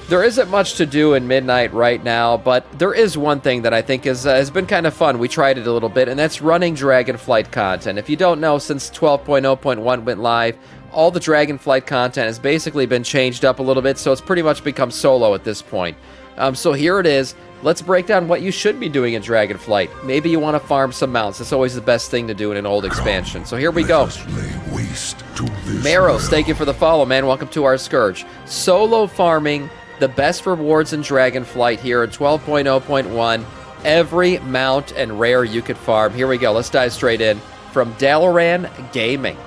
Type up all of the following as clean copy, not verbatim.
There isn't much to do in Midnight right now, but there is one thing that I think has been kind of fun. We tried it a little bit, and that's running Dragonflight content. If you don't know, since 12.0.1 went live, all the Dragonflight content has basically been changed up a little bit, so it's pretty much become solo at this point. So here it is. Let's break down what you should be doing in Dragonflight. Maybe you want to farm some mounts. It's always the best thing to do in an old expansion. So here we go. Maros, thank you for the follow, man. Welcome to our Scourge. Solo farming, the best rewards in Dragonflight here at 12.0.1. Every mount and rare you could farm. Here we go. Let's dive straight in. From Dalaran Gaming.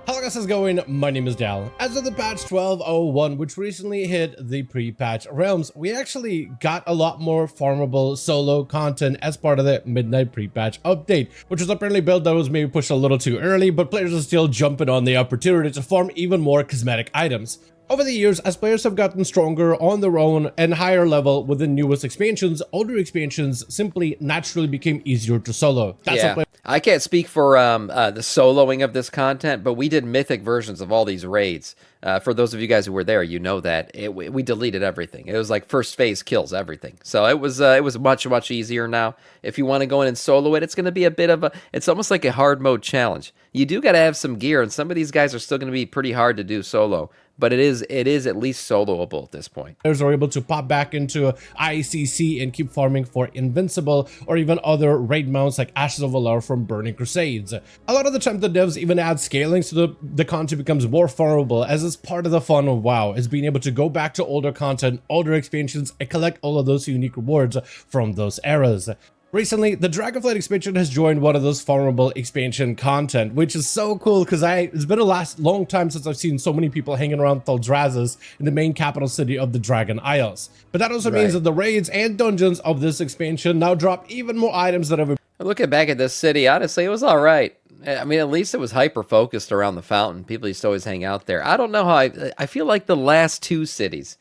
Hello guys, how's it going? My name is Dal. As of the patch 12.01, which recently hit the pre-patch realms, we actually got a lot more farmable solo content as part of the Midnight pre-patch update, which was apparently built that was maybe pushed a little too early, but players are still jumping on the opportunity to farm even more cosmetic items. Over the years, as players have gotten stronger on their own and higher level with the newest expansions, older expansions simply naturally became easier to solo. Yeah. I can't speak for the soloing of this content, but we did mythic versions of all these raids. For those of you guys who were there, you know that we deleted everything. It was like first phase kills everything. So it was much easier now. If you want to go in and solo it, it's going to be a bit of it's almost like a hard mode challenge. You do got to have some gear, and some of these guys are still going to be pretty hard to do solo. But it is at least soloable at this point. Players are able to pop back into ICC and keep farming for Invincible or even other raid mounts like Ashes of Valor from Burning Crusades. A lot of the time the devs even add scaling so the content becomes more farmable, as it's part of the fun of WoW, is being able to go back to older content, older expansions, and collect all of those unique rewards from those eras. Recently, the Dragonflight expansion has joined one of those farmable expansion content, which is so cool because it's been a long time since I've seen so many people hanging around Thaldraszus in the main capital city of the Dragon Isles. But that also means that the raids and dungeons of this expansion now drop even more items that have... Looking back at this city, honestly, it was all right. I mean, at least it was hyper-focused around the fountain. People used to always hang out there. I don't know how I feel like the last two cities,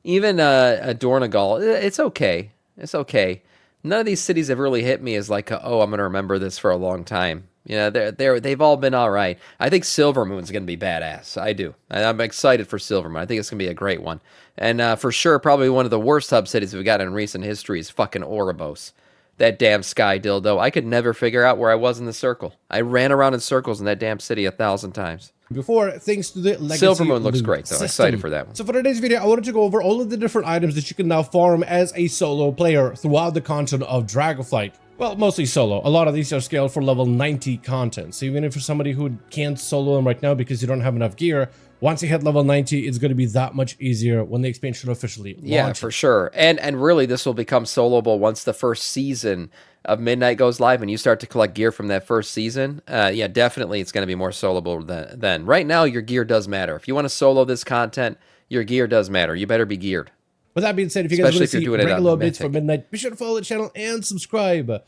even Dornegal, it's okay. It's okay. None of these cities have really hit me as like, oh, I'm going to remember this for a long time. You know, they've all been all right. I think Silvermoon's going to be badass. I do. I'm excited for Silvermoon. I think it's going to be a great one. And for sure, probably one of the worst hub cities we've got in recent history is fucking Oribos. That damn sky dildo. I could never figure out where I was in the circle. I ran around in circles in that damn city 1,000 times. Before, thanks to the legacy Silvermoon looks great, though. I'm excited for that one. So for today's video, I wanted to go over all of the different items that you can now farm as a solo player throughout the content of Dragonflight. Well, mostly solo. A lot of these are scaled for level 90 content. So even if you're somebody who can't solo them right now because you don't have enough gear, once you hit level 90, it's going to be that much easier when the expansion officially launches. Yeah, for sure. And really, this will become soloable once the first season of Midnight goes live and you start to collect gear from that first season. Yeah, definitely it's going to be more soloable then. Right now, your gear does matter. If you want to solo this content, your gear does matter. You better be geared. With that being said, if you guys want to see regular updates for Midnight, be sure to follow the channel and subscribe. But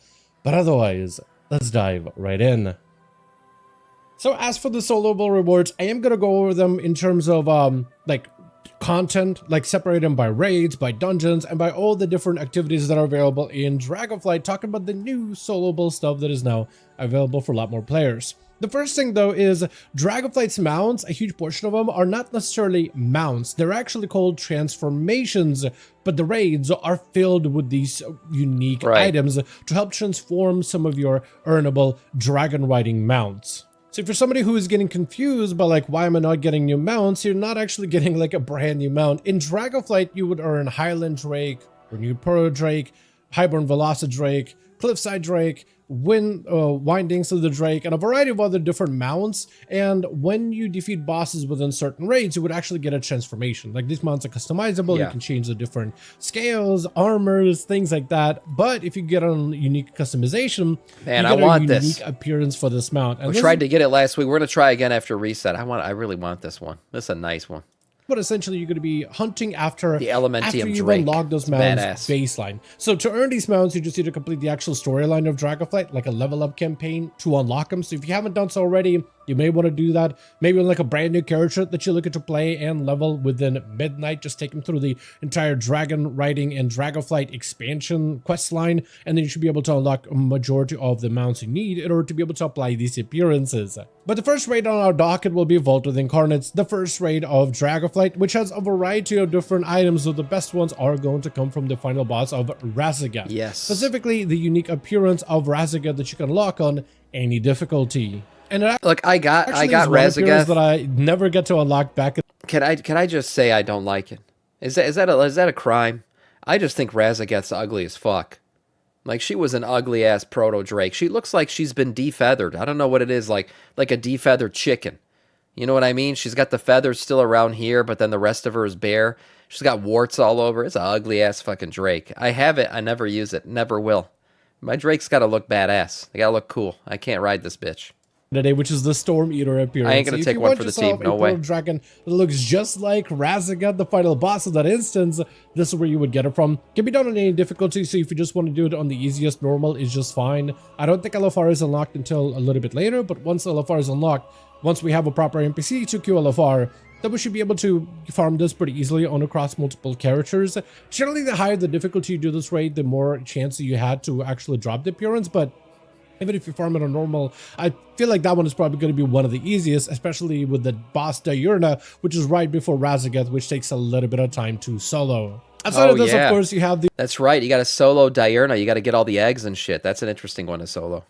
otherwise, let's dive right in. So as for the soloable rewards, I am going to go over them in terms of like content, like separate them by raids, by dungeons, and by all the different activities that are available in Dragonflight, talking about the new soloable stuff that is now available for a lot more players. The first thing though is Dragonflight's mounts, a huge portion of them are not necessarily mounts, they're actually called transformations, but the raids are filled with these unique items to help transform some of your earnable dragon riding mounts. So if you're somebody who is getting confused by like, why am I not getting new mounts? You're not actually getting like a brand new mount. In Dragonflight, you would earn Highland Drake, Renewed Puro Drake, Highborn Velocidrake, Cliffside Drake, Windings of the Drake, and a variety of other different mounts. And when you defeat bosses within certain raids, you would actually get a transformation. Like these mounts are customizable, you can change the different scales, armors, things like that. But if you get a unique customization, man, you I get want a this unique appearance for this mount. And we tried to get it last week. We're gonna try again after reset. I really want this one. This is a nice one. But essentially, you're going to be hunting after the Elementium after you Drake. unlock those mounts baseline. So to earn these mounts, you just need to complete the actual storyline of Dragonflight, like a level up campaign to unlock them. So if you haven't done so already, You may want to do that maybe on like a brand new character that you're looking to play and level within Midnight. Just take them through the entire dragon riding and Dragonflight expansion quest line, and then you should be able to unlock a majority of the mounts you need in order to be able to apply these appearances. But the first raid on our docket will be Vault of the Incarnates, the first raid of Dragonflight, which has a variety of different items, so the best ones are going to come from the final boss of Razageth. Yes. Specifically, the unique appearance of Razageth that you can lock on any difficulty. And look, I got Razageth that I never get to unlock back. Can I just say I don't like it? Is that a crime? I just think Razageth's ugly as fuck. Like, she was an ugly ass proto Drake. She looks like she's been defeathered. I don't know what it is, like a defeathered chicken. You know what I mean? She's got the feathers still around here, but then the rest of her is bare. She's got warts all over. It's an ugly ass fucking Drake. I have it. I never use it. Never will. My Drake's got to look badass. They got to look cool. I can't ride this bitch. Today, which is the Storm Eater appearance. I ain't gonna take one for the team. No way. Dragon that looks just like Razageth, the final boss of that instance. This is where you would get it from. Can be done on any difficulty, so if you just want to do it on the easiest, normal is just fine. I don't think LFR is unlocked until a little bit later, but once LFR is unlocked, once we have a proper NPC to queue LFR, then we should be able to farm this pretty easily on across multiple characters. Generally, the higher the difficulty you do this raid, the more chance you had to actually drop the appearance, but even if you farm it on normal, I feel like that one is probably going to be one of the easiest, especially with the boss Diurna, which is right before Razageth, which takes a little bit of time to solo. Outside of this, of course, you have the... That's right, you got to solo Diurna, you got to get all the eggs and shit. That's an interesting one to solo.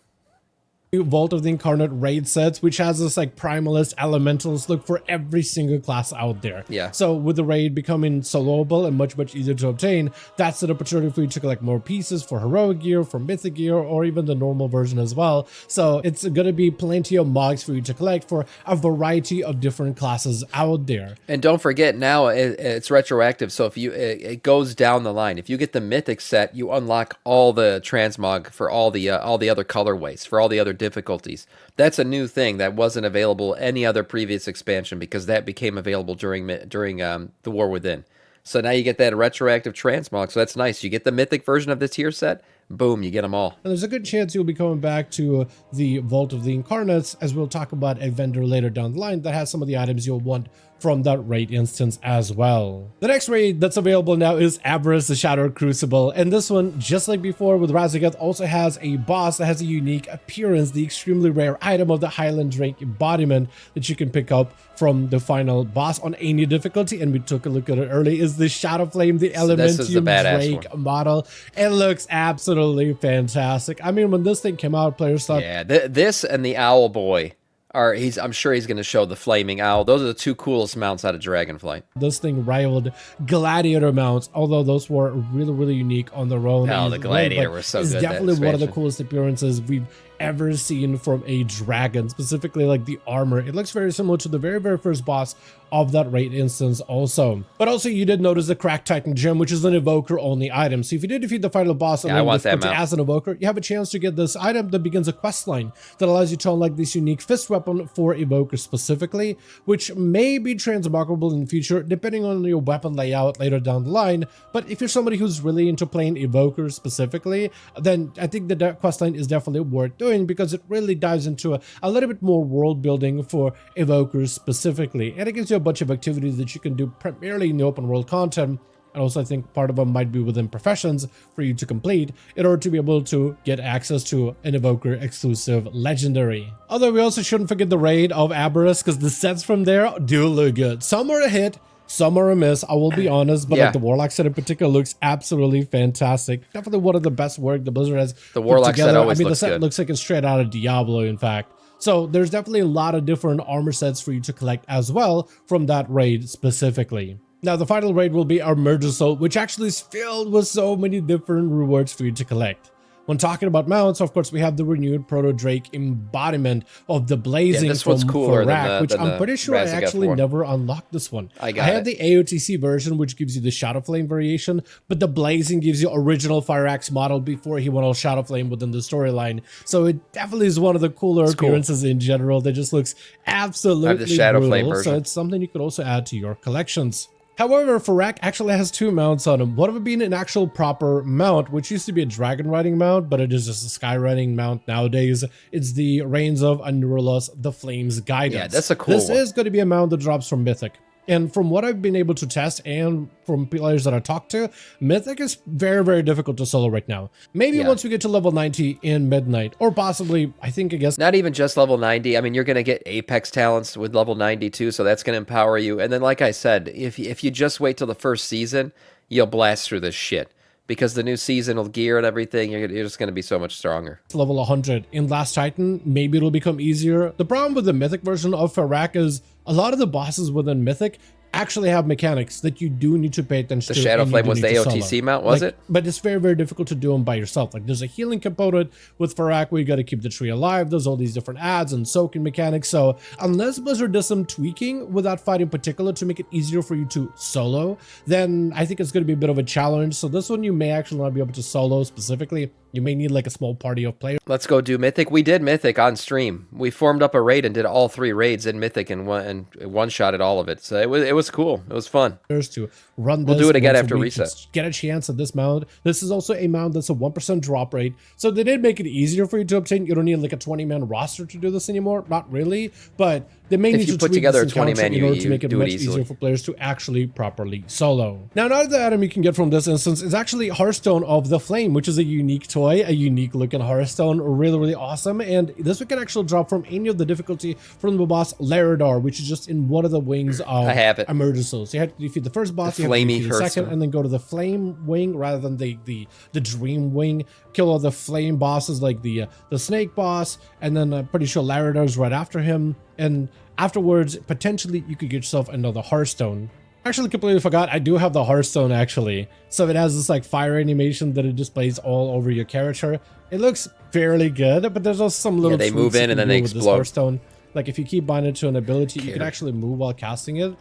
Vault of the Incarnate raid sets, which has this like primalist elementals look for every single class out there. Yeah. So with the raid becoming soloable and much easier to obtain, that's an opportunity for you to collect more pieces for heroic gear, for mythic gear, or even the normal version as well. So it's gonna be plenty of mogs for you to collect for a variety of different classes out there. And don't forget, now it's retroactive, so if you it goes down the line. If you get the mythic set, you unlock all the transmog for all the other colorways, for all the other difficulties. That's a new thing that wasn't available any other previous expansion, because that became available during the War Within. So now you get that retroactive transmog, so that's nice. You get the mythic version of the tier set, boom, you get them all. And there's a good chance you'll be coming back to the Vault of the Incarnates, as we'll talk about a vendor later down the line that has some of the items you'll want from that raid instance as well. The next raid that's available now is Aberrus, the Shadow Crucible, and this one, just like before with Razageth, also has a boss that has a unique appearance, the extremely rare item of the Highland Drake embodiment that you can pick up from the final boss on any difficulty, and we took a look at it early, is the Shadow Flame, the Elementium Drake model. It looks absolutely fantastic. I mean, when this thing came out, players thought... Yeah, this and the Owl Boy are, I'm sure he's going to show the Flaming Owl. Those are the two coolest mounts out of Dragonflight. This thing rivaled Gladiator mounts, although those were really unique on their own. Oh, the Gladiator was so good. It's definitely one of the coolest appearances we've ever seen from a dragon, specifically like the armor. It looks very similar to the very first boss of that raid instance also. But also you did notice the Crack Titan gem, which is an evoker only item. So if you did defeat the final boss as an evoker, you have a chance to get this item that begins a quest line that allows you to unlock this unique fist weapon for evokers specifically, which may be transmogable in the future depending on your weapon layout later down the line. But if you're somebody who's really into playing evokers specifically, then I think that quest line is definitely worth doing, because it really dives into a little bit more world building for evokers specifically, and it gives you a bunch of activities that you can do primarily in the open world content, and also I think part of them might be within professions for you to complete in order to be able to get access to an evoker exclusive legendary. Although we also shouldn't forget the raid of Aberrus, because the sets from there do look good. Some are a hit, some are a miss, I will be honest, but like the Warlock set in particular looks absolutely fantastic. Definitely one of the best work the Blizzard has the Warlock set always the set looks like it's straight out of Diablo, in fact. So there's definitely a lot of different armor sets for you to collect as well from that raid specifically. Now the final raid will be Amirdrassil, which actually is filled with so many different rewards for you to collect. When talking about mounts, of course, we have the renewed Proto Drake embodiment of the Blazing from Farak, which I'm pretty sure I actually never unlocked this one. I had the AOTC version, which gives you the Shadow Flame variation, but the Blazing gives you original Firax model before he went all Shadow Flame within the storyline. So it definitely is one of the cooler appearances in general that just looks absolutely brutal. So it's something you could also add to your collections. However, Farak actually has 2 mounts on him. One of them being an actual proper mount, which used to be a dragon riding mount, but it is just a sky riding mount nowadays. It's the Reigns of Amirdrassil, the Flames Guidance. Yeah, that's a cool one. This is going to be a mount that drops from Mythic. And from what I've been able to test and from players that I talked to, Mythic is very, very difficult to solo right now. Maybe once we get to level 90 in Midnight, or possibly, I guess... Not even just level 90. I mean, you're going to get Apex talents with level 90 too, so that's going to empower you. And then, like I said, if you just wait till the first season, you'll blast through this shit. Because the new seasonal gear and everything, you're just going to be so much stronger. Level 100 in Last Titan, maybe it'll become easier. The problem with the Mythic version of Farak is a lot of the bosses within Mythic actually have mechanics that you do need to pay attention to. The Shadow Flame was the AOTC mount, was it? But it's very, very difficult to do them by yourself. Like, there's a healing component with Farak where you got to keep the tree alive. There's all these different adds and soaking mechanics. So unless Blizzard does some tweaking with that fight in particular to make it easier for you to solo, then I think it's going to be a bit of a challenge. So this one you may actually not be able to solo specifically. You may need like a small party of players. Let's go do Mythic. We did Mythic on stream. We formed up a raid and did all 3 raids in Mythic and one-shotted all of it. So it was cool. It was fun. To run this, we'll do it again after reset. Get a chance at this mount. This is also a mount that's a 1% drop rate. So they did make it easier for you to obtain. You don't need like a 20-man roster to do this anymore. Not really, but they may need to put together a 20-man, in order to make it much easier for players to actually properly solo. Now, another item you can get from this instance is actually Hearthstone of the Flame, which is a unique toy, a unique looking Hearthstone, really, really awesome. And this one can actually drop from any of the difficulty from the boss Laredar, which is just in one of the wings of Amirdrassil. So you have to defeat the first boss, you have to defeat the second, and then go to the Flame wing rather than the Dream wing. Kill all the Flame bosses like the Snake boss, and then I'm pretty sure Laredar's right after him. And afterwards, potentially, you could get yourself another Hearthstone. Actually, completely forgot, I do have the Hearthstone, actually. So it has this, like, fire animation that it displays all over your character. It looks fairly good, but there's also some little they move in and then they explode. Hearthstone. Like, if you keep binding it to an ability, you can actually move while casting it.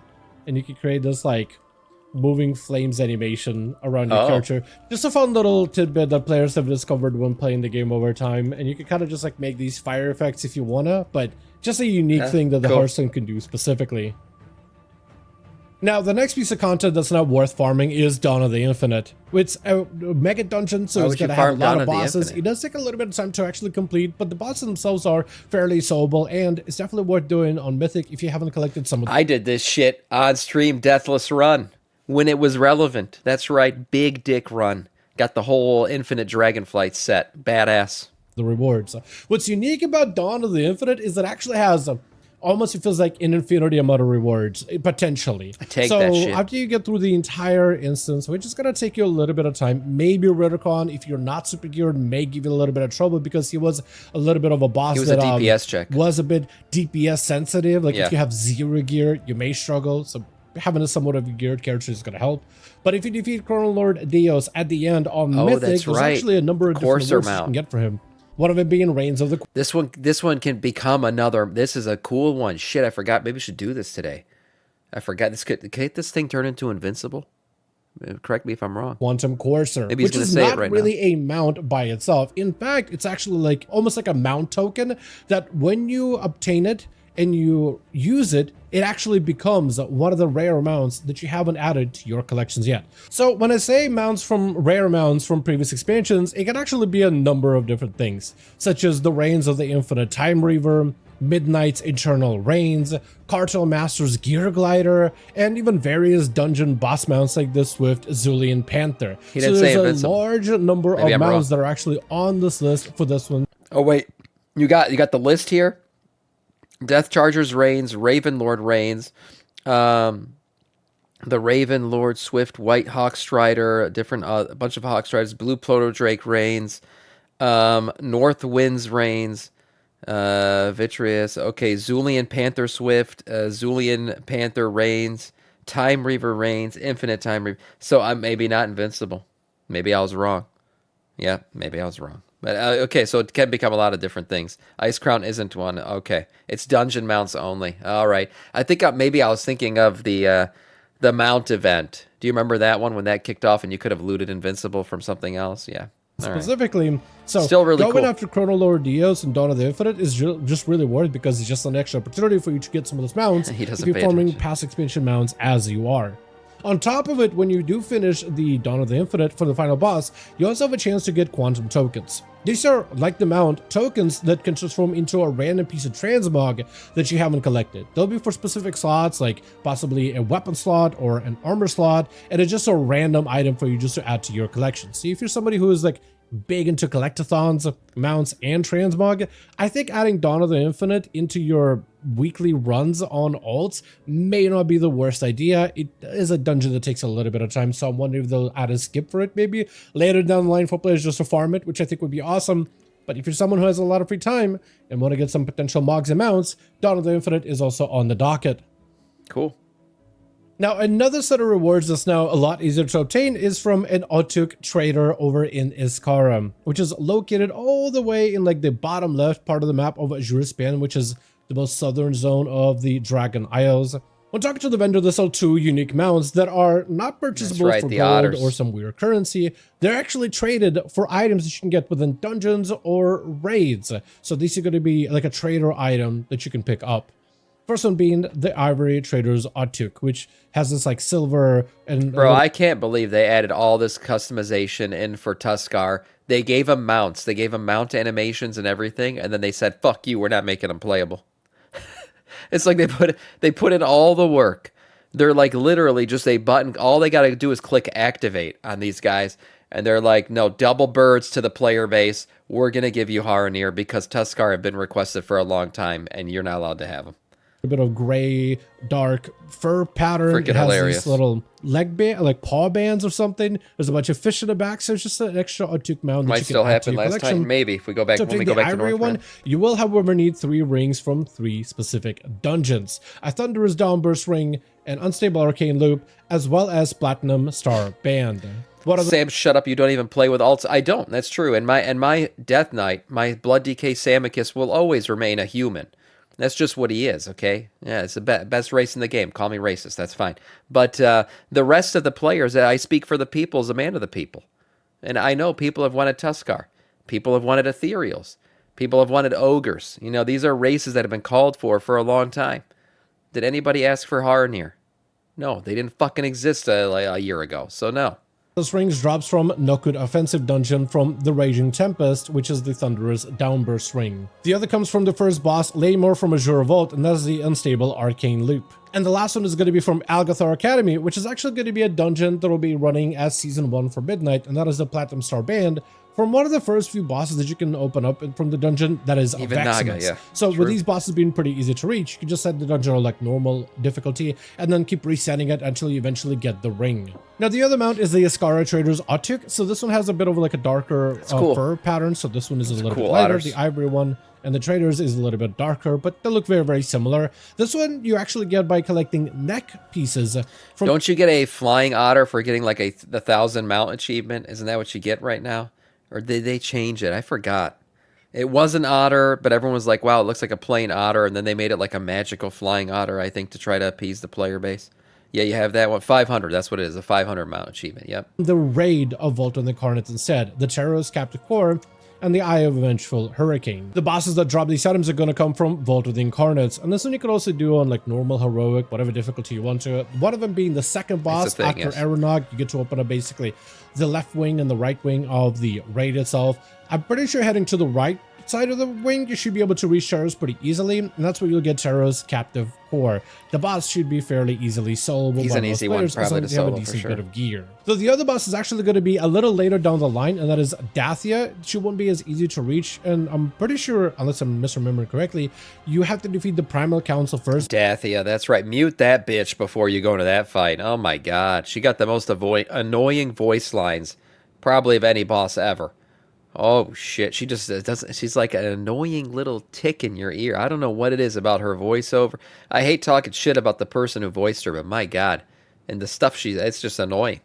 And you can create this, like, moving flames animation around your character. Just a fun little tidbit that players have discovered when playing the game over time. And you can kind of just, like, make these fire effects if you wanna, but just a unique thing that the Hearthstone can do specifically. Now, the next piece of content that's not worth farming is Dawn of the Infinite. It's a mega dungeon, so it's going to have a lot of bosses. It does take a little bit of time to actually complete, but the bosses themselves are fairly solvable, and it's definitely worth doing on Mythic if you haven't collected some of them. I did this shit on stream, Deathless Run, when it was relevant. That's right, Big Dick Run. Got the whole Infinite Dragonflight set. Badass. The rewards. What's unique about Dawn of the Infinite is that it actually has almost, it feels like an infinity amount of rewards, potentially. I take that shit. After you get through the entire instance, which is going to take you a little bit of time, maybe Riddercon, if you're not super geared, may give you a little bit of trouble because he was a little bit of a boss that a DPS check. Was a bit DPS sensitive. Like if you have 0 gear, you may struggle. So having a somewhat of a geared character is going to help. But if you defeat Chrono Lord Dios at the end on Mythic, there's actually a number of different rewards you can get for him. One of it being Reigns of the... This one can become another... This is a cool one. Shit, I forgot. Maybe we should do this today. I forgot. Can't this thing turn into Invincible? Correct me if I'm wrong. Quantum Courser, Maybe he's which is say not it right really now. a mount by itself. In fact, it's actually like almost like a mount token that when you obtain it and you use it, it actually becomes one of the rare mounts that you haven't added to your collections yet. So when I say mounts from rare mounts from previous expansions, it can actually be a number of different things, such as the Reigns of the Infinite Time Reaver, Midnight's Eternal Reigns, Cartel Master's Gear Glider, and even various dungeon boss mounts like the Swift Zulian Panther. He didn't so say there's a large number Maybe of I'm mounts wrong. that are actually on this list for this one. Oh wait, you got the list here. Death Charger's Reigns, Raven Lord Reigns, the Raven Lord Swift, White Hawk Strider, a bunch of Hawk Striders, Blue Pluto Drake Reigns, North Winds Reigns, Vitreous, okay, Zulian Panther Swift, Zulian Panther Reigns, Time Reaver Reigns, Infinite Time Reaver. So I'm maybe not invincible. Maybe I was wrong. Yeah, maybe I was wrong. But okay, so it can become a lot of different things. Ice Crown isn't one. Okay, it's dungeon mounts only. All right. I think maybe I was thinking of the mount event. Do you remember that one when that kicked off and you could have looted Invincible from something else? Yeah. Specifically, right. So still really going cool. after Chrono Lord Dios and Dawn of the Infinite is just really worth because it's just an extra opportunity for you to get some of those mounts He doesn't if you're pay farming attention. past expansion mounts as you are. On top of it, when you do finish the Dawn of the Infinite for the final boss, you also have a chance to get quantum tokens. These are, like the mount, tokens that can transform into a random piece of transmog that you haven't collected. They'll be for specific slots, like possibly a weapon slot or an armor slot, and it's just a random item for you just to add to your collection. See, if you're somebody who is like big into collectathons, mounts, and transmog, I think adding Dawn of the Infinite into your weekly runs on alts may not be the worst idea. It is a dungeon that takes a little bit of time, so I'm wondering if they'll add a skip for it maybe later down the line for players just to farm it, which I think would be awesome. But if you're someone who has a lot of free time and want to get some potential mogs and mounts, Dawn of the Infinite is also on the docket. Cool. Now, another set of rewards that's now a lot easier to obtain is from an Otuk trader over in Iskara, which is located all the way in like the bottom left part of the map of Azurespan, which is the most southern zone of the Dragon Isles. When talking to the vendor, they sell 2 unique mounts that are not purchasable for gold otters or some weird currency. They're actually traded for items that you can get within dungeons or raids. So these are going to be like a trader item that you can pick up. First one being the Ivory Trader's Otuk, which has this like silver and... Bro, I can't believe they added all this customization in for Tuskarr. They gave him mounts. They gave him mount animations and everything, and then they said, fuck you, we're not making them playable. It's like they put in all the work. They're like literally just a button. All they got to do is click activate on these guys, and they're like, no, double birds to the player base. We're going to give you Haranir because Tuskarr have been requested for a long time, and you're not allowed to have them. A bit of gray, dark fur pattern. Freaking it has hilarious. These little leg band, like paw bands or something. There's a bunch of fish in the back, so it's just an extra Otuk mount. Might still happen last time. Maybe if we go back So when we go back to Ivory North one, you will however need 3 rings from 3 specific dungeons: a Thunderous Downburst ring, an Unstable Arcane Loop, as well as Platinum Star Band. Sam, shut up! You don't even play with alts. I don't. That's true. And my Death Knight, my Blood DK Samiccus will always remain a human. That's just what he is, okay? Yeah, it's the best race in the game. Call me racist, that's fine. But the rest of the players, I speak for the people as a man of the people. And I know people have wanted Tuskarr. People have wanted Ethereals. People have wanted Ogres. You know, these are races that have been called for a long time. Did anybody ask for Haranir? No, they didn't fucking exist a year ago, so no. This rings drops from Nokud Offensive Dungeon from the Raging Tempest, which is the Thunderous Downburst ring. The other comes from the first boss, Laymore from Azure Vault, and that's the Unstable Arcane Loop. And the last one is going to be from Algathar Academy, which is actually going to be a dungeon that will be running as Season 1 for Midnight, and that is the Platinum Star Band, from one of the first few bosses that you can open up from the dungeon, that is even Veximus. Naga, yeah. So True. with these bosses being pretty easy to reach, you can just set the dungeon on like normal difficulty and then keep resetting it until you eventually get the ring. Now the other mount is the Iskara Trader's Otuk. So this one has a bit of like a darker cool. fur pattern. So this one is a little cool bit lighter. otters. The Ivory one and the Trader's is a little bit darker, but they look very, very similar. This one you actually get by collecting neck pieces. Don't you get a flying otter for getting like the 1,000 mount achievement? Isn't that what you get right now? Or did they change it? I forgot. It was an otter, but everyone was like, wow, it looks like a plain otter. And then they made it like a magical flying otter, I think, to try to appease the player base. Yeah, you have that one. 500, that's what it is, a 500 mount achievement, yep. The raid of Vault of the Incarnates instead, the Terror's Captive Core, and the Eye of Vengeful Hurricane. The bosses that drop these items are going to come from Vault of the Incarnates, and this one you could also do on like normal, heroic, whatever difficulty you want to. One of them being the second boss after yes. Aeronog. You get to open up basically the left wing and the right wing of the raid itself. I'm pretty sure heading to the right side of the wing, you should be able to reach Terror's pretty easily, and that's where you'll get Terror's Captive Core. The boss should be fairly easily soloable. He's an easy one, probably to solo for sure. Bit of gear. So the other boss is actually going to be a little later down the line, and that is Dathia. She won't be as easy to reach, and I'm pretty sure, unless I'm misremembering correctly, you have to defeat the Primal Council first. Dathia, that's right. Mute that bitch before you go into that fight. Oh my god, she got the most annoying voice lines, probably of any boss ever. Oh shit, she just doesn't, she's like an annoying little tick in your ear. I don't know what it is about her voiceover. I hate talking shit about the person who voiced her, but my god. And the stuff it's just annoying.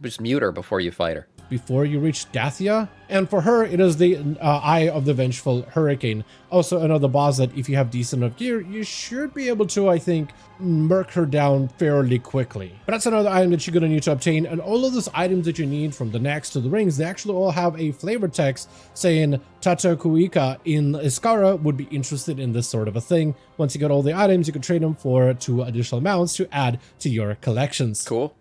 Just mute her before you fight her. Before you reach Dathia, and for her it is the Eye of the Vengeful Hurricane, also another boss that if you have decent enough gear you should be able to, I think, murk her down fairly quickly. But that's another item that you're going to need to obtain, and all of those items that you need from the necks to the rings, they actually all have a flavor text saying Tata Kuika in Iskara would be interested in this sort of a thing. Once you get all the items, you can trade them for 2 additional mounts to add to your collections. Cool.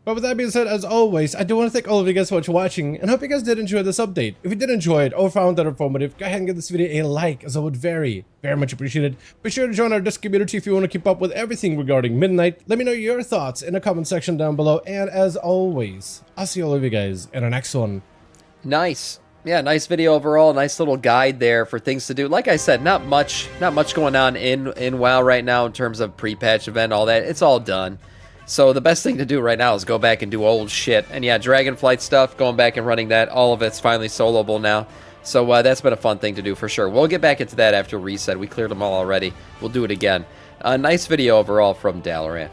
But with that being said, as always, I do want to thank all of you guys so much for watching, and hope you guys did enjoy this update. If you did enjoy it or found it informative, go ahead and give this video a like, as I would very much appreciate it. Be sure to join our Discord community if you want to keep up with everything regarding Midnight. Let me know your thoughts in the comment section down below, and as always, I'll see all of you guys in our next one. Nice. Yeah, nice video overall. Nice little guide there for things to do. Like I said, not much going on in WoW right now in terms of pre-patch event, all that. It's all done. So the best thing to do right now is go back and do old shit. And yeah, Dragonflight stuff, going back and running that, all of it's finally soloable now. So that's been a fun thing to do for sure. We'll get back into that after reset. We cleared them all already. We'll do it again. Nice video overall from Dalaran.